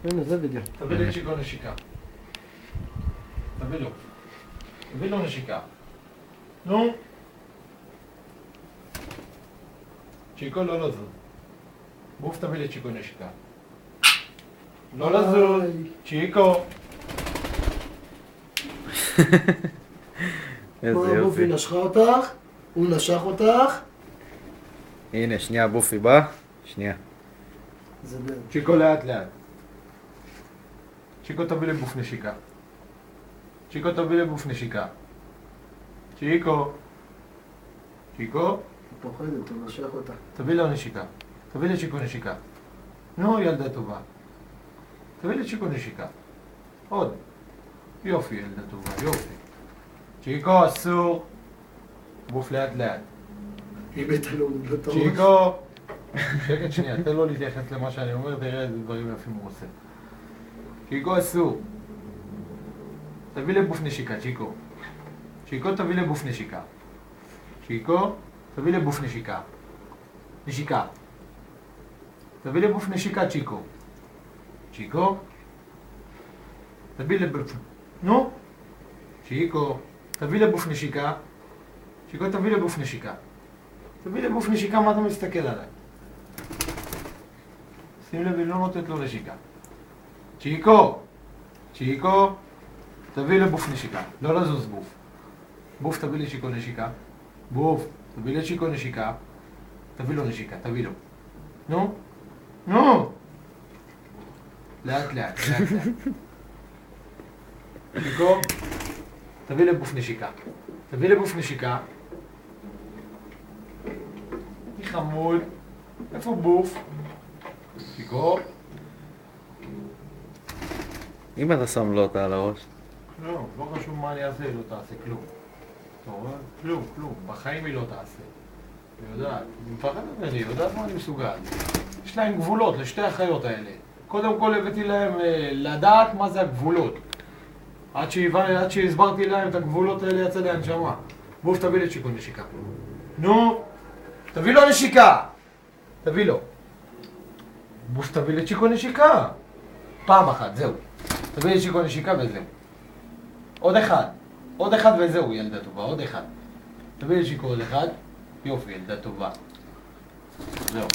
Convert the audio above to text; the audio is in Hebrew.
הנה, זה בדיוק. תביא לי צ'יקו נשיקה. תביא לו. תביא לו נשיקה. נו. צ'יקו לא לזוז. בוף תביא לי צ'יקו נשיקה. לא לזוז. צ'יקו. איזה יופי. בופי נשכה אותך, הוא נשך אותך. הנה, שנייה, בופי בא. שנייה. זה בן. צ'יקו לאט לאט. צ'יקו תביא לי בוף נשיקה. צ'יקו תביא לי בוף נשיקה. צ'יקו. צ'יקו. הוא פוחדת, הוא נשך אותה. תביא לו נשיקה. תביא לי צ'יקו נשיקה. נו, ילדה טובה. תביא לי צ'יקו נשיקה. עוד. יופי, ילדה טובה, יופי. צ'יקו, אסור. בוף לאט לאט. היא בטח לא את הראש. צ'יקו. שקט שנייה, תן לו להתייחס למה שאני אומר, תראה איזה דברים יפים הוא עושה. צ'יקו, אסור. תביא לי בוף נשיקה, צ'יקו. צ'יקו, תביא לי בוף נשיקה. צ'יקו, תביא לי בוף נשיקה. נשיקה. תביא לי בוף נשיקה, צ'יקו. צ'יקו. תביא לי בוף... נו. צ'יקו. תביא לי בוף נשיקה. צ'יקו, תביא לי בוף נשיקה. תביא לי בוף נשיקה, מה אתה מסתכל עליי? שים לב, היא לא נותנת לו נשיקה. צ'יקו. צ'יקו. תביא לי בוף נשיקה. לא לזוז בוף. בוף, תביא לי צ'יקו נשיקה. בוף, תביא לי צ'יקו נשיקה. תביא לו נשיקה, תביא לו. נו? נו! לאט לאט, לאט לאט. צ'יקו, תביא לי בוף נשיקה. תביא לי בוף נשיקה. היא חמוד. איפה בוף? צ'יקו. אם אתה שם לו אותה על הראש. לא, לא חשוב מה אני אעשה, היא לא תעשה כלום. אתה רואה? כלום, כלום. בחיים היא לא תעשה. היא יודעת, היא מפחדת ממני, היא יודעת מה אני מסוגל. יש להם גבולות, לשתי החיות האלה. קודם כל הבאתי להם לדעת מה זה הגבולות. עד שהסברתי להם את הגבולות האלה יצא לי הנשמה. בוף, תביא לי צ'יקו נשיקה. נו, תביא לו נשיקה! תביא לו. בוף, תביא לי צ'יקו נשיקה. פעם אחת, זהו. תביא לי צ'יקו נשיקה וזהו. עוד אחד. עוד אחד וזהו, ילדה טובה, עוד אחד. תביא לי צ'יקו עוד אחד. יופי, ילדה טובה. זהו.